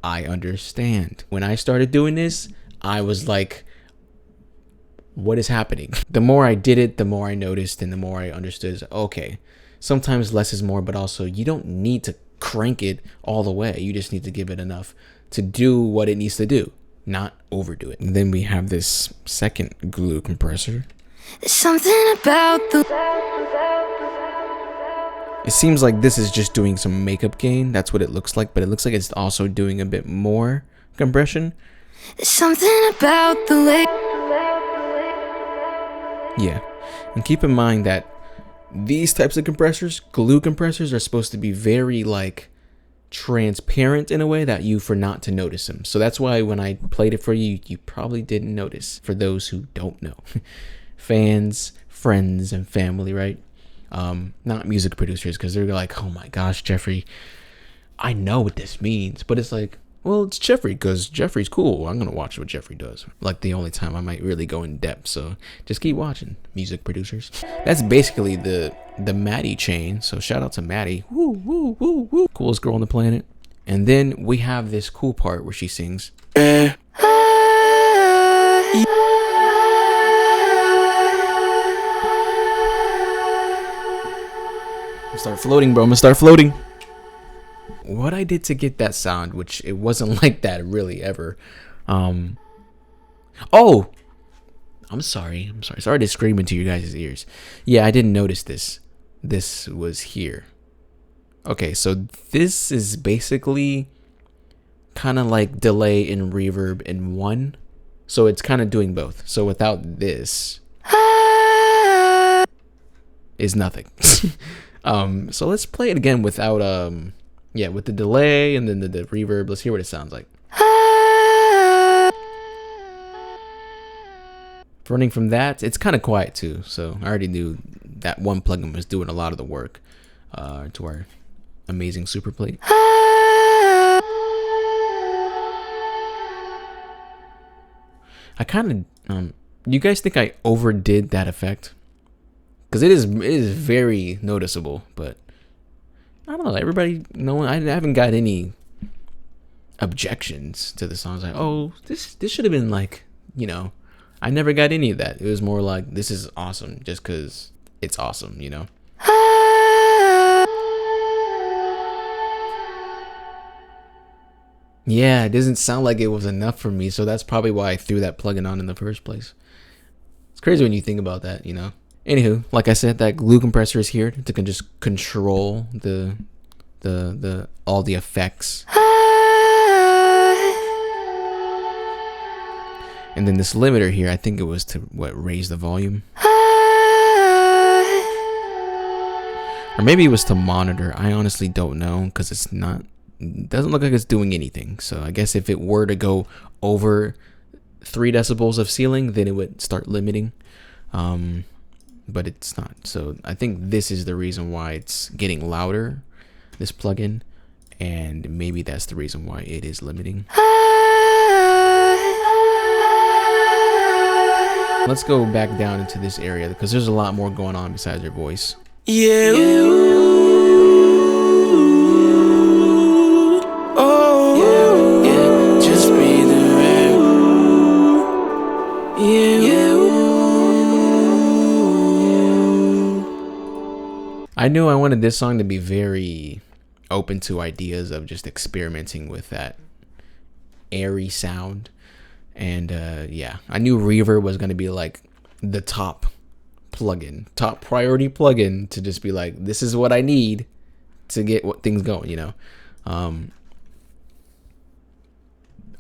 I understand. When I started doing this, I was like, what is happening? The more I did it, the more I noticed and the more I understood, okay, sometimes less is more, but also you don't need to crank it all the way. You just need to give it enough to do what it needs to do, not overdo it. And then we have this second glue compressor. There's something about the. It seems like this is just doing some makeup gain. That's what it looks like, but it looks like it's also doing a bit more compression. There's something about the way. Yeah. And keep in mind that these types of compressors, glue compressors, are supposed to be very like transparent in a way that for not to notice them. So that's why when I played it for you, you probably didn't notice. For those who don't know. Fans, friends, and family, right? Not music producers, because they're like, oh my gosh, Jeffrey, I know what this means. But it's like, well, it's Jeffrey because Jeffrey's cool. I'm gonna watch what Jeffrey does. Like the only time I might really go in depth. So just keep watching, music producers. That's basically the Maddie chain. So shout out to Maddie. Woo, woo, woo, woo. Coolest girl on the planet. And then we have this cool part where she sings. Start floating, bro. I'm gonna start floating. What I did to get that sound, which it wasn't like that really ever. Oh, I'm sorry. Sorry to scream into you guys' ears. Yeah, I didn't notice this. This was here. Okay, so this is basically kind of like delay and reverb in one. So it's kind of doing both. So without this is nothing. So let's play it again without with the delay and then the reverb. Let's hear what it sounds like. Running from that, it's kind of quiet too, so I already knew that one plugin was doing a lot of the work to our amazing super plate. I kind of you guys think I overdid that effect? because it is very noticeable. But I don't know. Everybody, no one. I haven't got any objections to the songs. Like, oh, this should have been like, you know. I never got any of that. It was more like, this is awesome, just because it's awesome, you know. Yeah, it doesn't sound like it was enough for me, so that's probably why I threw that plugin on in the first place. It's crazy when you think about that, you know. Anywho, like I said, that glue compressor is here to just control the all the effects. And then this limiter here, I think it was to raise the volume. Or maybe it was to monitor. I honestly don't know, because it doesn't look like it's doing anything. So I guess if it were to go over 3 decibels of ceiling, then it would start limiting. But it's not. So I think this is the reason why it's getting louder, this plugin, and maybe that's the reason why it is limiting. Let's go back down into this area, because there's a lot more going on besides your voice. Yeah. Oh, yeah. Just breathe air. Yeah. I knew I wanted this song to be very open to ideas of just experimenting with that airy sound. And yeah, I knew Reverb was going to be like the top priority plugin to just be like, this is what I need to get things going, you know.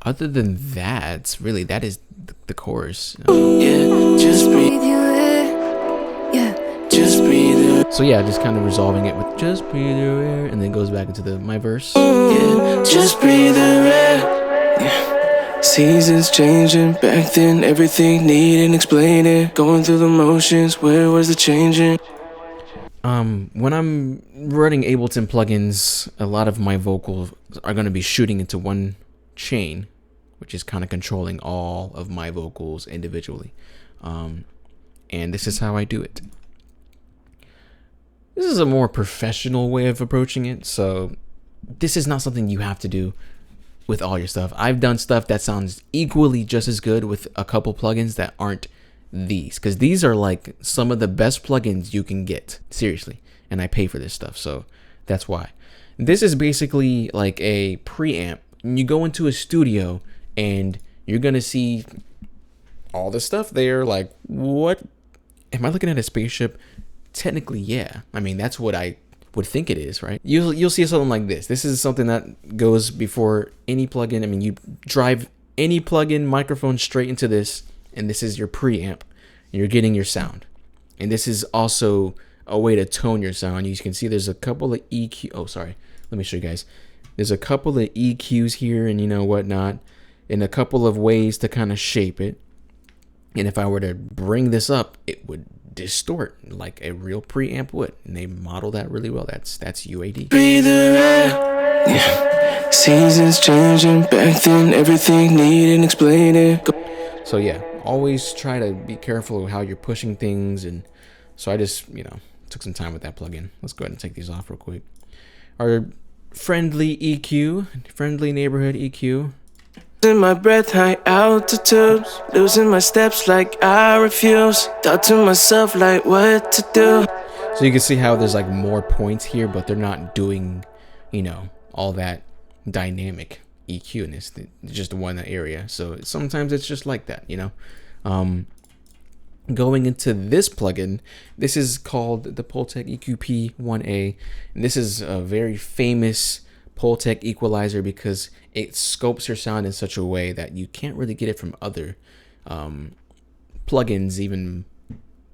Other than that, really, that is the chorus. Yeah, just breathe. Yeah, just breathe. So yeah, just kind of resolving it with just breathe your air, and then goes back into my verse. Yeah, just breathe air. Yeah. Seasons changing, back then everything needing explaining. Going through the motions, where was the changing? When I'm running Ableton plugins, a lot of my vocals are going to be shooting into one chain, which is kind of controlling all of my vocals individually. And this is how I do it. This is a more professional way of approaching it, so this is not something you have to do with all your stuff. I've done stuff that sounds equally just as good with a couple plugins that aren't these, because these are like some of the best plugins you can get, seriously, and I pay for this stuff, so that's why. This is basically like a preamp. You go into a studio and you're gonna see all the stuff there. Like, what am I looking at? A spaceship? Technically, yeah. I mean, that's what I would think it is, right? You'll see something like this. This is something that goes before any plugin. I mean, you drive any plugin microphone straight into this, and this is your preamp. You're getting your sound, and this is also a way to tone your sound. You can see there's a couple of EQ. Oh, sorry. Let me show you guys. There's a couple of EQs here, and whatnot, and a couple of ways to kind of shape it. And if I were to bring this up, it would distort like a real preamp would, and they model that really well. That's UAD. Breathe air. Yeah. Seasons changing, back then everything needing explaining. So yeah, always try to be careful of how you're pushing things. And so I just took some time with that plugin. Let's go ahead and take these off real quick. Our friendly EQ, friendly neighborhood EQ. In my breath, high altitudes, losing my steps like I refuse. Thought to myself like what to do. So you can see how there's like more points here, but they're not doing, all that dynamic EQ in this. Just one area. So sometimes it's just like that, Going into this plugin, this is called the Pultec EQP 1A, and this is a very famous Pultec equalizer because it scopes your sound in such a way that you can't really get it from other plugins, even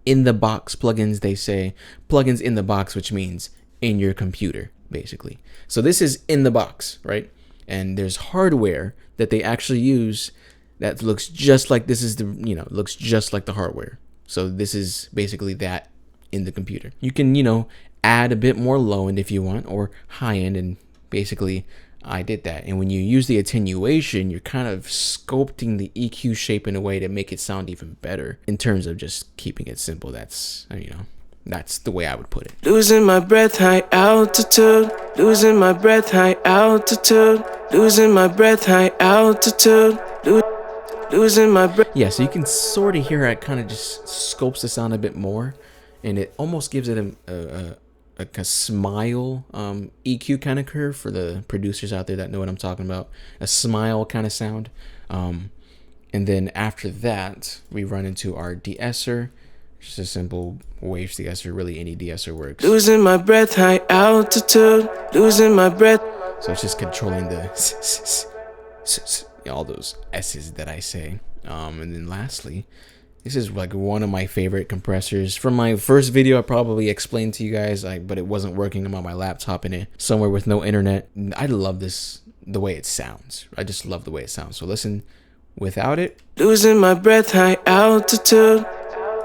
in the box plugins. They say plugins in the box, which means in your computer, basically. So this is in the box, right? And there's hardware that they actually use that looks just like this is looks just like the hardware. So this is basically that in the computer. You can, add a bit more low end if you want, or high end, and basically I did that. And when you use the attenuation, you're kind of sculpting the EQ shape in a way to make it sound even better in terms of just keeping it simple. That's, That's the way I would put it. Losing my breath, high altitude. Losing my breath, high altitude. Losing my breath, high altitude. Losing my breath. Yeah, so you can sort of hear how it kind of just scopes the sound a bit more, and it almost gives it a smile EQ kind of curve for the producers out there that know what I'm talking about. A smile kind of sound. And then after that, we run into our de-esser. Just a simple waves de-esser. Really, any de-esser works. Losing my breath, high altitude. Losing my breath. So it's just controlling the all those S's that I say. And then lastly, this is like one of my favorite compressors. From my first video, I probably explained to you guys, but it wasn't working. I'm on my laptop in it somewhere with no internet. I love this, the way it sounds. I just love the way it sounds. So listen without it. Losing my breath, high altitude.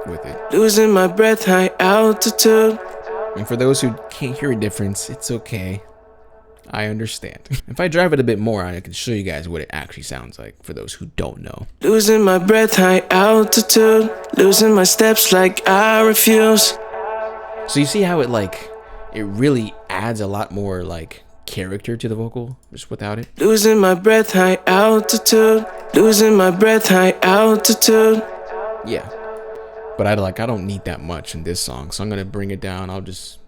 With it. Losing my breath, high altitude. And for those who can't hear a difference, it's okay. I understand. If I drive it a bit more, I can show you guys what it actually sounds like for those who don't know. Losing my breath, high altitude. Losing my steps like I refuse. So you see how it really adds a lot more like character to the vocal just without it. Losing my breath, high altitude. Losing my breath, high altitude. Yeah. But I don't need that much in this song, so I'm gonna bring it down. I'll just,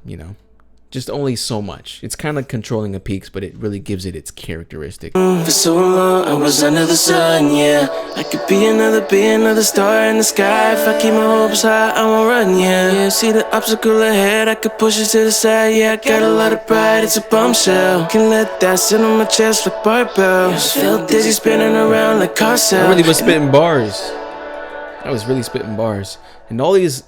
just only so much. It's kind of controlling the peaks, but it really gives it its characteristic. For so long I was under the sun, yeah. I could be another star in the sky. If I keep my hopes high, I won't run, yeah. See the obstacle ahead, I could push it to the side, yeah. I got a lot of pride, it's a bombshell. Can let that sit on my chest like barbells. Feel dizzy spinning around like car cell. I really was spitting bars. I was really spitting bars. And all these,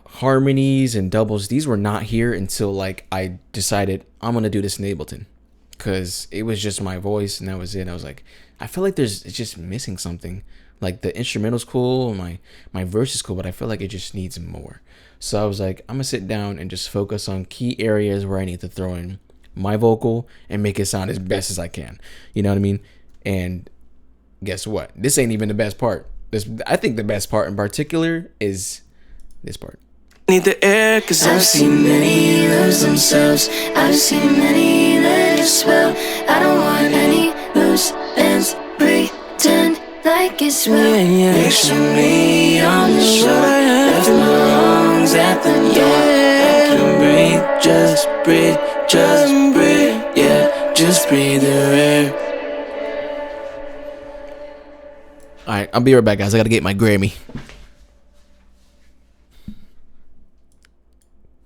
harmonies and doubles, these were not here until I decided I'm gonna do this in Ableton, because it was just my voice and that was it. I was like, I feel like it's just missing something. Like the instrumental's cool, my verse is cool, but I feel like it just needs more. So I was like, I'm gonna sit down and just focus on key areas where I need to throw in my vocal and make it sound as best as I can. You know what I mean? And guess what? This ain't even the best part. I think the best part in particular is this part. Need the air, cause I've seen many lose themselves. I've seen many let it swell. I don't want any loose ends. Pretend like it's real. Picture me on the shore, left my lungs at the door. I can breathe, just breathe, yeah, just breathe the air. Alright, I'll be right back, guys. I gotta get my Grammy.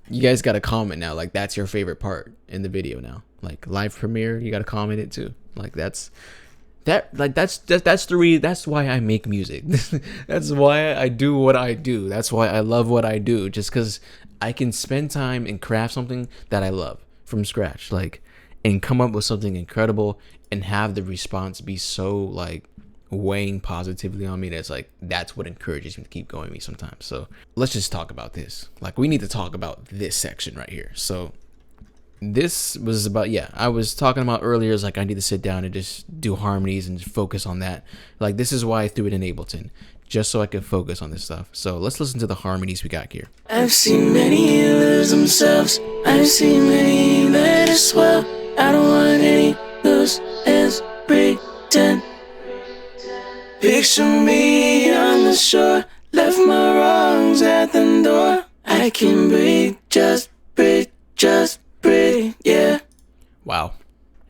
You guys gotta comment now, that's your favorite part in the video now. Live premiere, you gotta comment it too. That's why I make music. That's why I do what I do. That's why I love what I do. Just because I can spend time and craft something that I love from scratch, and come up with something incredible and have the response be so weighing positively on me. That's what encourages me to keep going with me sometimes. So let's just talk about this. We need to talk about this section right here. So this was about, I was talking about earlier, I need to sit down and just do harmonies and focus on that. This is why I threw it in Ableton, just so I could focus on this stuff. So let's listen to the harmonies we got here. I've seen many lose themselves. I've seen many let it swell. I don't want any loose ends. Pretend. Picture me on the shore, left my wrongs at the door. I can breathe, just breathe, yeah. Wow.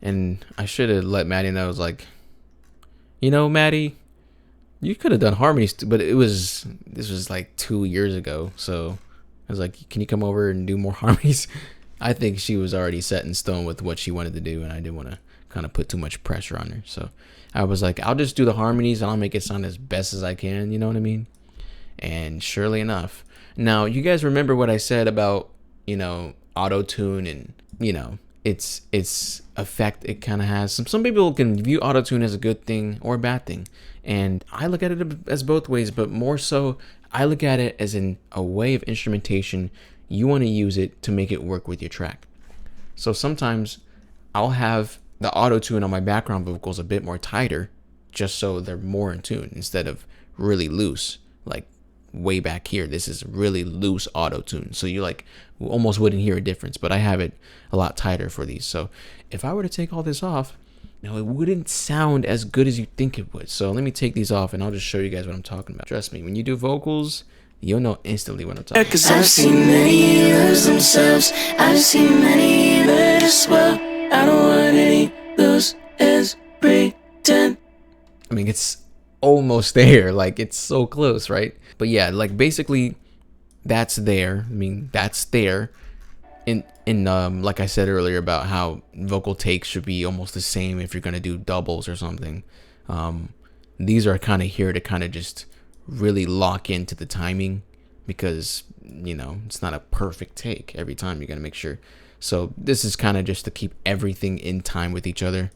And I should have let Maddie know. I was like, Maddie, you could have done harmonies too, but this was 2 years ago. So I was like, can you come over and do more harmonies? I think she was already set in stone with what she wanted to do, and I didn't want to kind of put too much pressure on her. So I was like, I'll just do the harmonies and I'll make it sound as best as I can, you know what I mean? And surely enough. Now, you guys remember what I said about, auto-tune and, its effect it kind of has. Some people can view auto-tune as a good thing or a bad thing. And I look at it as both ways, but more so, I look at it as a way of instrumentation. You want to use it to make it work with your track. So sometimes I'll have the auto-tune on my background vocals a bit more tighter, just so they're more in tune instead of really loose, way back here. This is really loose auto tune, so you like almost wouldn't hear a difference, but I have it a lot tighter for these. So if I were to take all this off, now it wouldn't sound as good as you think it would. So let me take these off and I'll just show you guys what I'm talking about. Trust me, when you do vocals, you'll know instantly what I'm talking about. Cause I've seen many lose themselves. I've seen many that as well. I don't want any lose ends pretend. I mean, it's almost there. Like, it's so close, right? But yeah, like basically that's there. I mean, that's there. In like I said earlier about how vocal takes should be almost the same if you're gonna do doubles or something. These are kind of here to kind of just really lock into the timing, because you know it's not a perfect take every time. You're gonna make sure. So this is kind of just to keep everything in time with each other.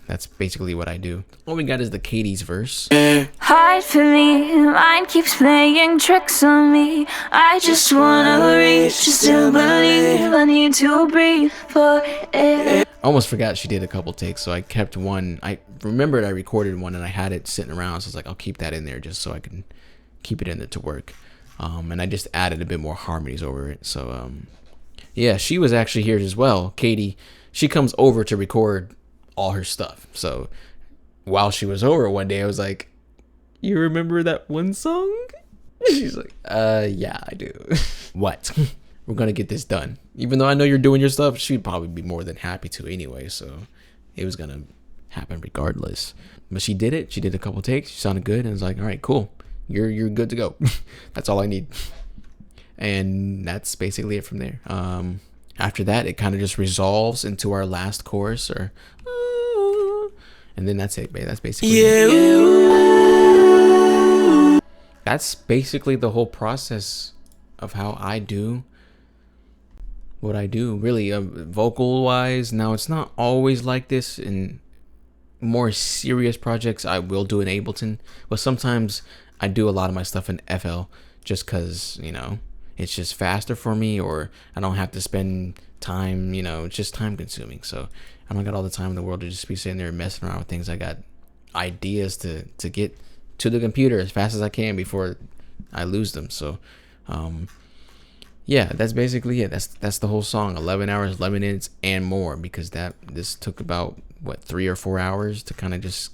That's basically what I do. All we got is the Katie's verse. Hard for me, mind keeps playing tricks on me. I just wanna reach, just to believe I need to breathe for it. I almost forgot she did a couple takes, so I kept one. I remembered I recorded one and I had it sitting around, so I was like, I'll keep that in there just so I can keep it in there to work. And I just added a bit more harmonies over it. So yeah, she was actually here as well. Katie, she comes over to record all her stuff. So while she was over one day, I was like, you remember that one song? She's like, yeah, I do. What? We're gonna get this done. Even though I know you're doing your stuff, she'd probably be more than happy to anyway, so it was gonna happen regardless. But she did it. She did a couple takes. She sounded good, and I was like, all right, cool. You're good to go. That's all I need. And that's basically it from there. After that, it kind of just resolves into our last chorus, or and then that's it, babe. That's basically it. That's basically the whole process of how I do what I do, really, vocal wise. Now, it's not always like this. In more serious projects, I will do in Ableton, but sometimes I do a lot of my stuff in FL just because, you know, it's just faster for me, or I don't have to spend time, you know, it's just time consuming. So I don't got all the time in the world to just be sitting there messing around with things. I got ideas to get to the computer as fast as I can before I lose them. So yeah, that's basically it. That's the whole song. 11 hours, 11 minutes and more, because this took about what, 3 or 4 hours to kind of just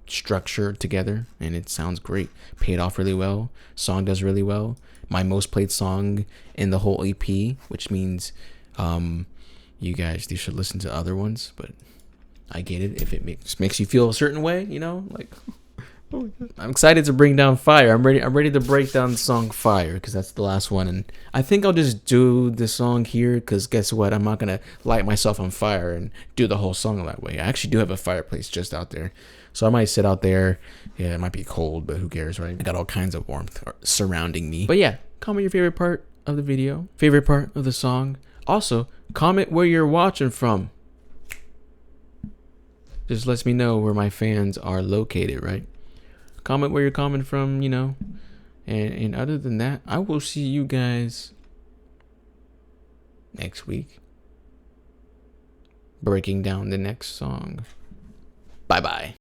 structure together, and it sounds great. Paid off really well. Song does really well. My most played song in the whole EP, which means you guys, you should listen to other ones, but I get it if it makes you feel a certain way, you know, like I'm excited to bring down Fire. I'm ready to break down the song Fire, because that's the last one, and I think I'll just do the song here, because guess what, I'm not gonna light myself on fire and do the whole song that way. I actually do have a fireplace just out there, so I might sit out there. Yeah, it might be cold, but who cares, right? I got all kinds of warmth surrounding me. But yeah, comment your favorite part of the video, favorite part of the song. Also, comment where you're watching from. Just lets me know where my fans are located, right? Comment where you're coming from, you know. And other than that, I will see you guys next week, breaking down the next song. Bye-bye.